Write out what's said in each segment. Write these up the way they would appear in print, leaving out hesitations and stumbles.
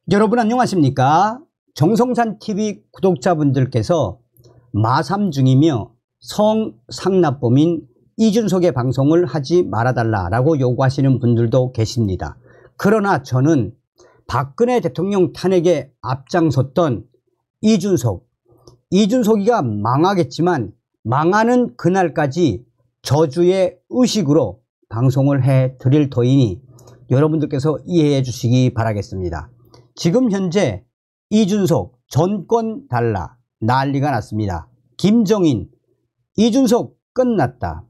여러분 안녕하십니까? 정성산TV 구독자분들께서 마3 중이며 성상납범인 이준석의 방송을 하지 말아달라고 요구하시는 분들도 계십니다. 그러나 저는 박근혜 대통령 탄핵에 앞장섰던 이준석이가 망하겠지만 망하는 그날까지 저주의 의식으로 방송을 해드릴 터이니 여러분들께서 이해해 주시기 바라겠습니다. 지금 현재 이준석 전권 달라 난리가 났습니다. 김정인 이준석 끝났다.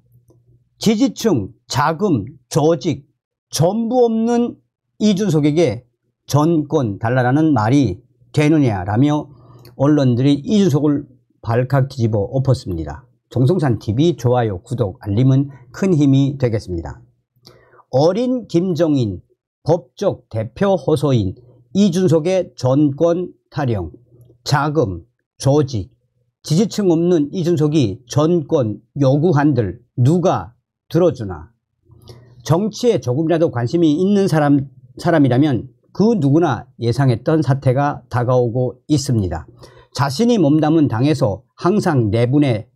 지지층 자금 조직 전부 없는 이준석에게 전권 달라라는 말이 되느냐라며 언론들이 이준석을 발칵 뒤집어 엎었습니다. 정성산TV 좋아요 구독 알림은 큰 힘이 되겠습니다. 어린 김정인 법적 대표 호소인 이준석의 전권 타령, 자금, 조직, 지지층 없는 이준석이 전권 요구한들 누가 들어주나? 정치에 조금이라도 관심이 있는 사람이라면 그 누구나 예상했던 사태가 다가오고 있습니다. 자신이 몸담은 당에서 항상 내분의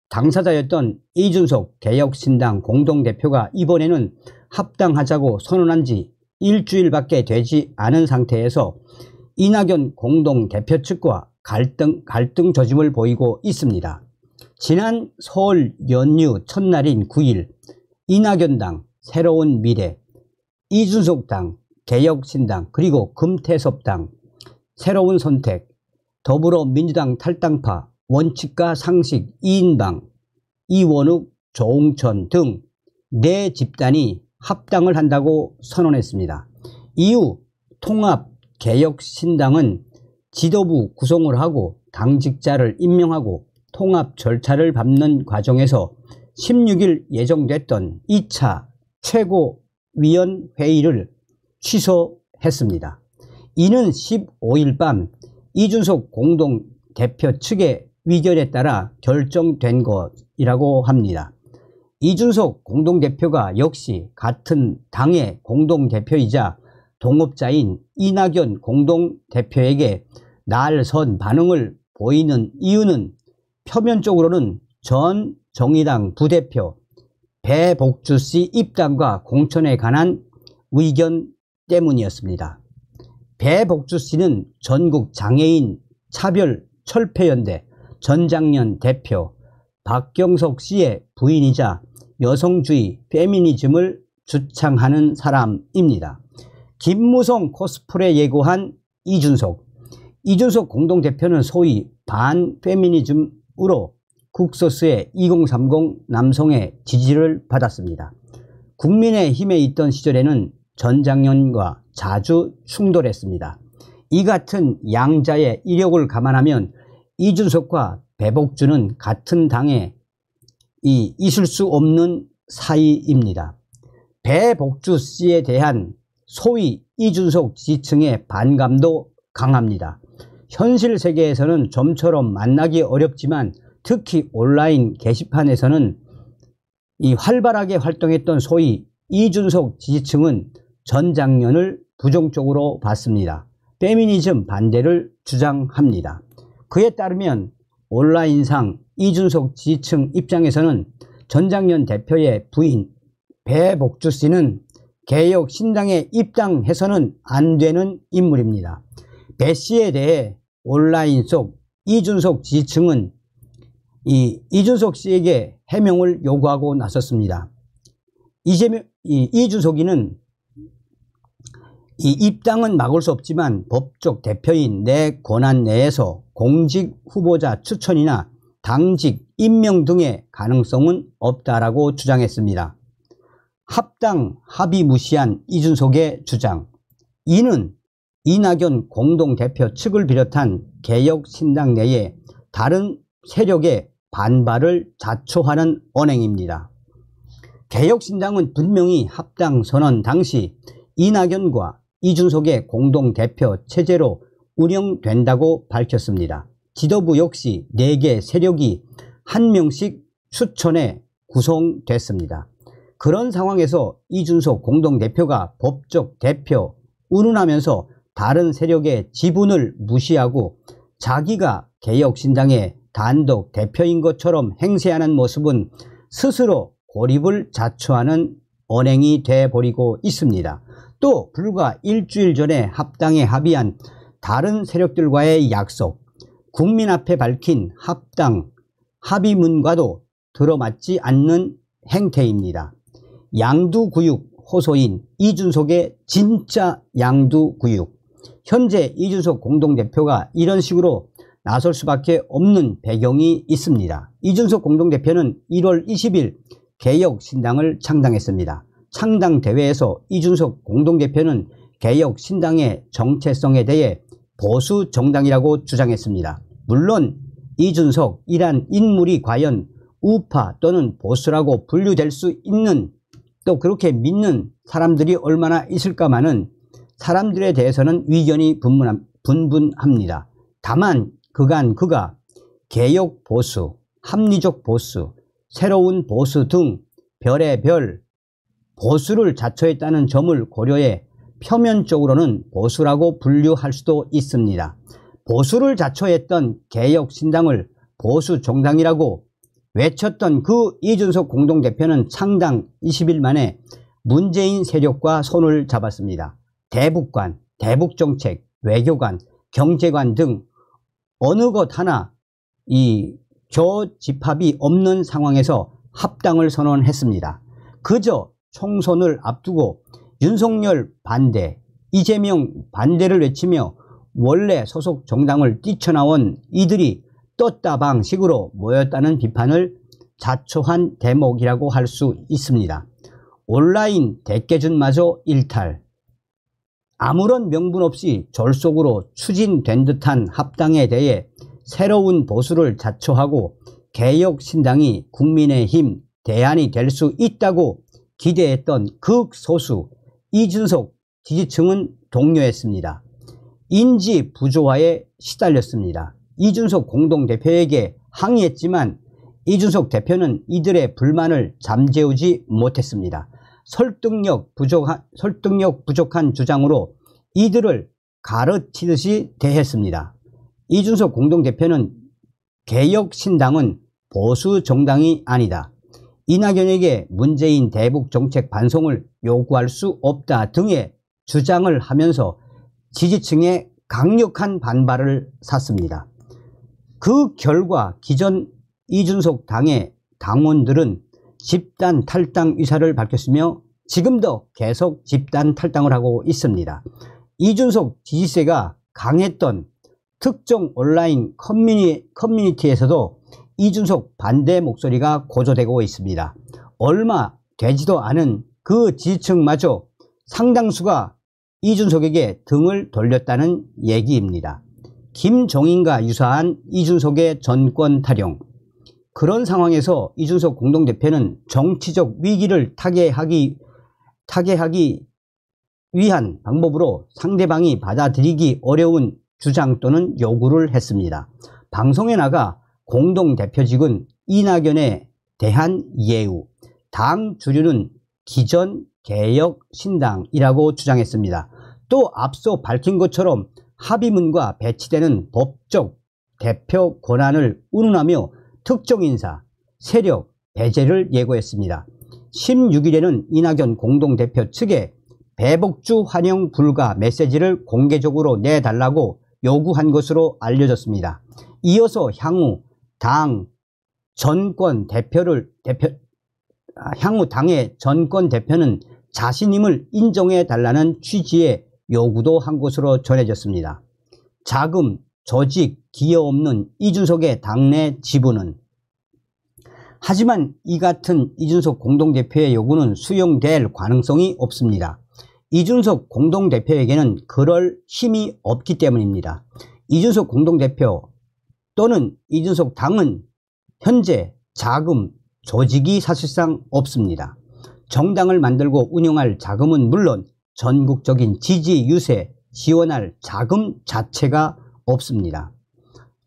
당사자였던 이준석 개혁신당 공동대표가 이번에는 합당하자고 선언한 지 일주일밖에 되지 않은 상태에서 이낙연 공동대표 측과 갈등 조짐을 보이고 있습니다. 지난 설 연휴 첫날인 9일 이낙연당 새로운 미래, 이준석당 개혁신당 그리고 금태섭당 새로운 선택, 더불어민주당 탈당파 원칙과 상식 2인방 이원욱 조홍천 등 4집단이 합당을 한다고 선언했습니다. 이후 통합개혁신당은 지도부 구성을 하고 당직자를 임명하고 통합 절차를 밟는 과정에서 16일 예정됐던 2차 최고위원회의를 취소했습니다. 이는 15일 밤 이준석 공동대표 측의 의견에 따라 결정된 것이라고 합니다. 이준석 공동대표가 역시 같은 당의 공동대표이자 동업자인 이낙연 공동대표에게 날선 반응을 보이는 이유는 표면적으로는 전 정의당 부대표 배복주 씨 입당과 공천에 관한 의견 때문이었습니다. 배복주 씨는 전국 장애인 차별철폐연대 전장년 대표 박경석 씨의 부인이자 여성주의 페미니즘을 주창하는 사람입니다. 김무성 코스프레 예고한 이준석 공동대표는 소위 반페미니즘으로 국서스의 2030 남성의 지지를 받았습니다. 국민의힘에 있던 시절에는 전장년과 자주 충돌했습니다. 이 같은 양자의 이력을 감안하면 이준석과 배복주는 같은 당에 있을 수 없는 사이입니다. 배복주 씨에 대한 소위 이준석 지지층의 반감도 강합니다. 현실 세계에서는 좀처럼 만나기 어렵지만 특히 온라인 게시판에서는 활발하게 활동했던 소위 이준석 지지층은 전장년을 부정적으로 봤습니다. 페미니즘 반대를 주장합니다. 그에 따르면 온라인상 이준석 지지층 입장에서는 전장년 대표의 부인 배복주 씨는 개혁신당에 입당해서는 안 되는 인물입니다. 배 씨에 대해 온라인 속 이준석 지지층은 이준석 씨에게 해명을 요구하고 나섰습니다. 이준석이는 입당은 막을 수 없지만 법적 대표인 내 권한 내에서 공직 후보자 추천이나 당직 임명 등의 가능성은 없다라고 주장했습니다. 합당 합의 무시한 이준석의 주장, 이는 이낙연 공동대표 측을 비롯한 개혁신당 내에 다른 세력의 반발을 자초하는 언행입니다. 개혁신당은 분명히 합당 선언 당시 이낙연과 이준석의 공동대표 체제로 운영된다고 밝혔습니다. 지도부 역시 4개 세력이 1명씩 추천해 구성됐습니다. 그런 상황에서 이준석 공동대표가 법적 대표 운운하면서 다른 세력의 지분을 무시하고 자기가 개혁신당의 단독 대표인 것처럼 행세하는 모습은 스스로 고립을 자초하는 언행이 돼버리고 있습니다. 또 불과 일주일 전에 합당에 합의한 다른 세력들과의 약속, 국민 앞에 밝힌 합당 합의문과도 들어맞지 않는 행태입니다. 양두구육 호소인 이준석의 진짜 양두구육. 현재 이준석 공동대표가 이런 식으로 나설 수밖에 없는 배경이 있습니다. 이준석 공동대표는 1월 20일 개혁신당을 창당했습니다. 창당대회에서 이준석 공동대표는 개혁신당의 정체성에 대해 보수정당이라고 주장했습니다. 물론 이준석이란 인물이 과연 우파 또는 보수라고 분류될 수 있는, 또 그렇게 믿는 사람들이 얼마나 있을까마는 사람들에 대해서는 의견이 분분합니다. 다만 그가 개혁 보수, 합리적 보수, 새로운 보수 등 별의별 보수를 자처했다는 점을 고려해 표면적으로는 보수라고 분류할 수도 있습니다. 보수를 자처했던 개혁신당을 보수정당이라고 외쳤던 그 이준석 공동대표는 창당 20일 만에 문재인 세력과 손을 잡았습니다. 대북관, 대북정책, 외교관, 경제관 등 어느 것 하나 이 교집합이 없는 상황에서 합당을 선언했습니다. 그저 총선을 앞두고 윤석열 반대, 이재명 반대를 외치며 원래 소속 정당을 뛰쳐나온 이들이 떴다 방식으로 모였다는 비판을 자초한 대목이라고 할 수 있습니다. 온라인 대깨준마저 일탈. 아무런 명분 없이 졸속으로 추진된 듯한 합당에 대해 새로운 보수를 자초하고 개혁신당이 국민의힘 대안이 될 수 있다고 기대했던 극소수 이준석 지지층은 동요했습니다. 인지 부조화에 시달렸습니다. 이준석 공동대표에게 항의했지만 이준석 대표는 이들의 불만을 잠재우지 못했습니다. 설득력 부족한 주장으로 이들을 가르치듯이 대했습니다. 이준석 공동대표는 개혁신당은 보수정당이 아니다, 이낙연에게 문재인 대북정책 반송을 요구할 수 없다 등의 주장을 하면서 지지층의 강력한 반발을 샀습니다. 그 결과 기존 이준석 당의 당원들은 집단 탈당 의사를 밝혔으며 지금도 계속 집단 탈당을 하고 있습니다. 이준석 지지세가 강했던 특정 온라인 커뮤니티에서도 이준석 반대 목소리가 고조되고 있습니다. 얼마 되지도 않은 그 지지층마저 상당수가 이준석에게 등을 돌렸다는 얘기입니다. 김종인과 유사한 이준석의 정권 탈용. 그런 상황에서 이준석 공동대표는 정치적 위기를 타개하기 위한 방법으로 상대방이 받아들이기 어려운 주장 또는 요구를 했습니다. 방송에 나가 공동대표직은 이낙연에 대한 예우, 당 주류는 기존 개혁신당이라고 주장했습니다. 또 앞서 밝힌 것처럼 합의문과 배치되는 법적 대표 권한을 운운하며 특정 인사, 세력 배제를 예고했습니다. 16일에는 이낙연 공동대표 측에 배복주 환영 불가 메시지를 공개적으로 내달라고 요구한 것으로 알려졌습니다. 이어서 향후 당의 전권 대표는 자신임을 인정해 달라는 취지의 요구도 한 것으로 전해졌습니다. 자금, 조직, 기여 없는 이준석의 당내 지분은. 하지만 이 같은 이준석 공동대표의 요구는 수용될 가능성이 없습니다. 이준석 공동대표에게는 그럴 힘이 없기 때문입니다. 이준석 공동대표 또는 이준석 당은 현재 자금, 조직이 사실상 없습니다. 정당을 만들고 운영할 자금은 물론 전국적인 지지 유세, 지원할 자금 자체가 없습니다.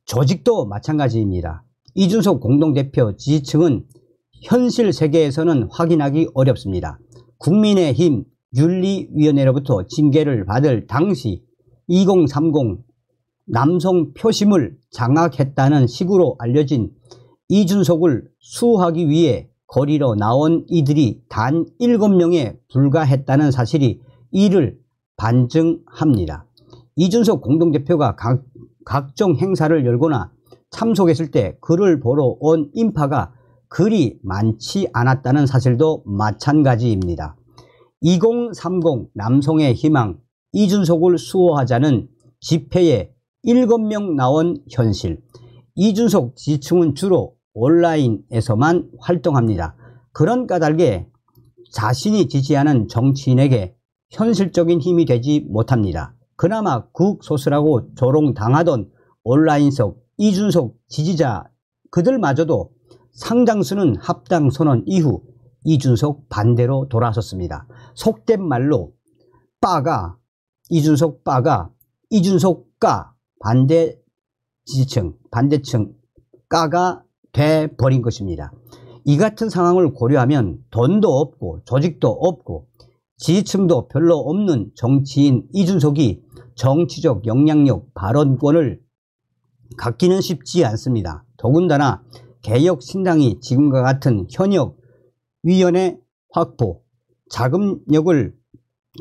조직도 마찬가지입니다. 이준석 공동대표 지지층은 현실 세계에서는 확인하기 어렵습니다. 국민의힘 윤리위원회로부터 징계를 받을 당시 2030 남성 표심을 장악했다는 식으로 알려진 이준석을 수호하기 위해 거리로 나온 이들이 단 7명에 불과했다는 사실이 이를 반증합니다. 이준석 공동대표가 각종 행사를 열거나 참석했을 때 그를 보러 온 인파가 그리 많지 않았다는 사실도 마찬가지입니다. 2030 남성의 희망 이준석을 수호하자는 집회에 7명 나온 현실. 이준석 지지층은 주로 온라인에서만 활동합니다. 그런 까닭에 자신이 지지하는 정치인에게 현실적인 힘이 되지 못합니다. 그나마 극소수라고 조롱당하던 온라인석 이준석 지지자 그들마저도 상당수는 합당 선언 이후 이준석 반대로 돌아섰습니다. 속된 말로 빠가 이준석 빠가 이준석 까 반대 지지층 반대층 까가 돼버린 것입니다. 이 같은 상황을 고려하면 돈도 없고 조직도 없고 지지층도 별로 없는 정치인 이준석이 정치적 영향력 발언권을 갖기는 쉽지 않습니다. 더군다나 개혁신당이 지금과 같은 현역 위원회 확보, 자금력을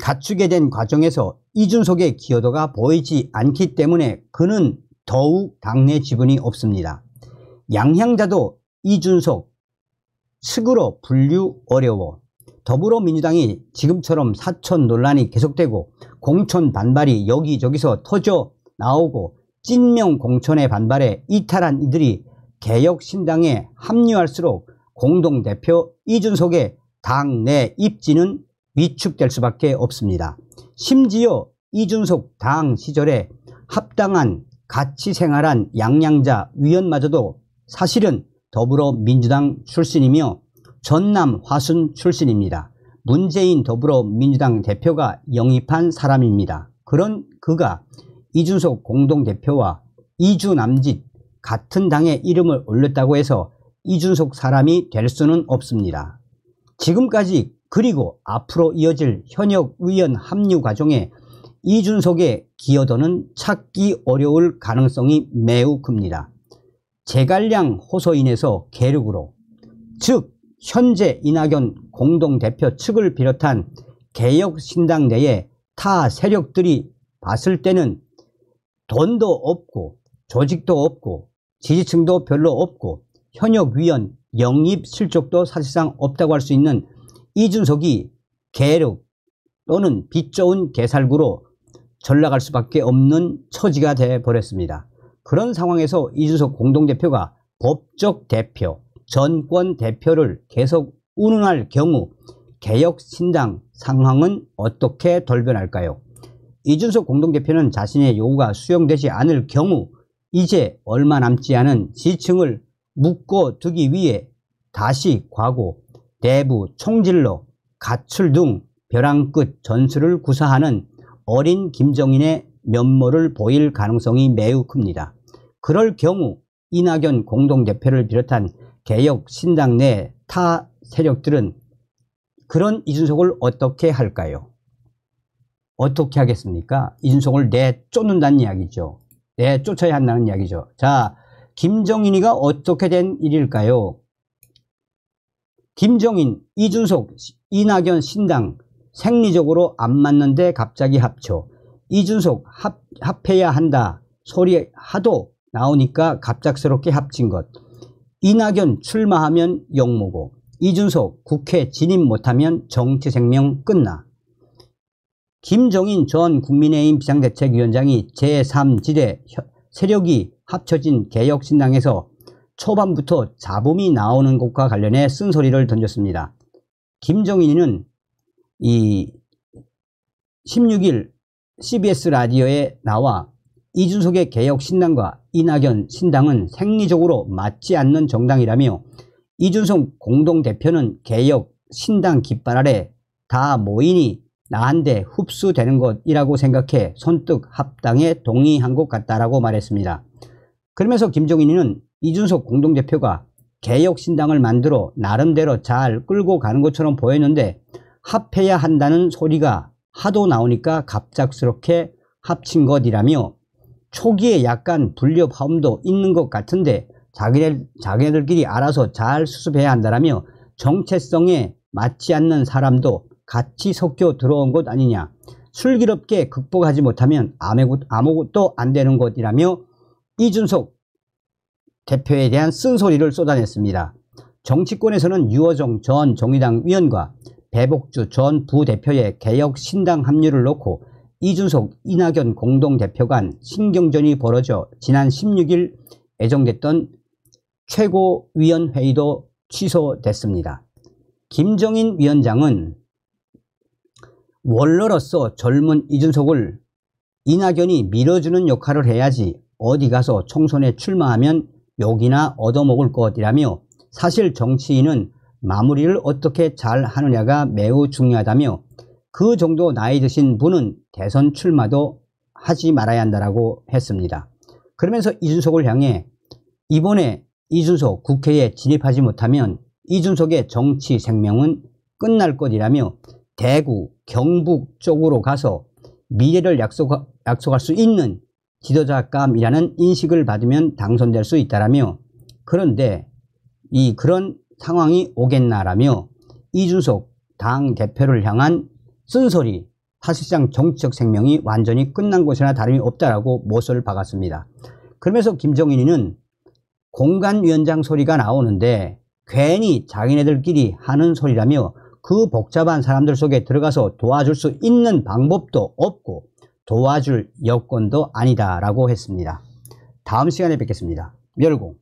갖추게 된 과정에서 이준석의 기여도가 보이지 않기 때문에 그는 더욱 당내 지분이 없습니다. 양향자도 이준석 측으로 분류 어려워 더불어민주당이 지금처럼 사촌 논란이 계속되고 공천 반발이 여기저기서 터져 나오고 찐명 공천의 반발에 이탈한 이들이 개혁신당에 합류할수록 공동대표 이준석의 당내 입지는 위축될 수밖에 없습니다. 심지어 이준석 당 시절에 합당한 같이 생활한 양양자 위원마저도 사실은 더불어민주당 출신이며 전남 화순 출신입니다. 문재인 더불어민주당 대표가 영입한 사람입니다. 그런 그가 이준석 공동대표와 이주남짓 같은 당의 이름을 올렸다고 해서 이준석 사람이 될 수는 없습니다. 지금까지 그리고 앞으로 이어질 현역 의원 합류 과정에 이준석의 기여도는 찾기 어려울 가능성이 매우 큽니다. 제갈량 호소인에서 계륵으로 즉 현재 이낙연 공동대표 측을 비롯한 개혁신당 내의 타 세력들이 봤을 때는 돈도 없고 조직도 없고 지지층도 별로 없고 현역위원 영입 실적도 사실상 없다고 할 수 있는 이준석이 계륵 또는 빚 좋은 개살구로 전락할 수밖에 없는 처지가 되어버렸습니다. 그런 상황에서 이준석 공동대표가 법적 대표, 전권 대표를 계속 운운할 경우 개혁신당 상황은 어떻게 돌변할까요? 이준석 공동대표는 자신의 요구가 수용되지 않을 경우 이제 얼마 남지 않은 지지층을 묶어두기 위해 다시 과거, 내부 총질로 가출 등 벼랑 끝 전술을 구사하는 어린 김정인의 면모를 보일 가능성이 매우 큽니다. 그럴 경우 이낙연 공동대표를 비롯한 개혁신당 내 타 세력들은 그런 이준석을 어떻게 할까요? 어떻게 하겠습니까? 이준석을 내쫓는다는 이야기죠. 내쫓아야 한다는 이야기죠. 자, 김정인이가 어떻게 된 일일까요? 김정인, 이준석, 이낙연 신당 생리적으로 안 맞는데 갑자기 합쳐. 이준석 합해야 한다 소리 하도 나오니까 갑작스럽게 합친 것. 이낙연 출마하면 욕먹고 이준석 국회 진입 못하면 정치 생명 끝나. 김정인 전 국민의힘 비상대책위원장이 제3지대 세력이 합쳐진 개혁신당에서 초반부터 잡음이 나오는 것과 관련해 쓴소리를 던졌습니다. 김정인은 이 16일 CBS 라디오에 나와 이준석의 개혁신당과 이낙연 신당은 생리적으로 맞지 않는 정당이라며 이준석 공동대표는 개혁신당 깃발 아래 다 모이니 나한테 흡수되는 것이라고 생각해 손뜩 합당에 동의한 것 같다라고 말했습니다. 그러면서 김정인은 이준석 공동대표가 개혁신당을 만들어 나름대로 잘 끌고 가는 것처럼 보였는데 합해야 한다는 소리가 하도 나오니까 갑작스럽게 합친 것이라며 초기에 약간 불협화음도 있는 것 같은데 자기네들끼리 알아서 잘 수습해야 한다라며 정체성에 맞지 않는 사람도 같이 섞여 들어온 것 아니냐. 슬기롭게 극복하지 못하면 아무것도 안 되는 것이라며 이준석 대표에 대한 쓴소리를 쏟아냈습니다. 정치권에서는 유호정 전 정의당 위원과 배복주 전 부대표의 개혁신당 합류를 놓고 이준석, 이낙연 공동대표 간 신경전이 벌어져 지난 16일 예정됐던 최고위원회의도 취소됐습니다. 김정인 위원장은 원로로서 젊은 이준석을 이낙연이 밀어주는 역할을 해야지 어디 가서 총선에 출마하면 욕이나 얻어먹을 것이라며 사실 정치인은 마무리를 어떻게 잘 하느냐가 매우 중요하다며 그 정도 나이 드신 분은 대선 출마도 하지 말아야 한다라고 했습니다. 그러면서 이준석을 향해 이번에 이준석 국회에 진입하지 못하면 이준석의 정치 생명은 끝날 것이라며 대구, 경북 쪽으로 가서 미래를 약속할 수 있는 지도자감이라는 인식을 받으면 당선될 수 있다라며 그런데 그런 상황이 오겠나라며 이준석 당대표를 향한 쓴소리 사실상 정치적 생명이 완전히 끝난 것이나 다름이 없다라고 못을 박았습니다. 그러면서 김정인이는 공간위원장 소리가 나오는데 괜히 자기네들끼리 하는 소리라며 그 복잡한 사람들 속에 들어가서 도와줄 수 있는 방법도 없고 도와줄 여건도 아니다라고 했습니다. 다음 시간에 뵙겠습니다. 멸공.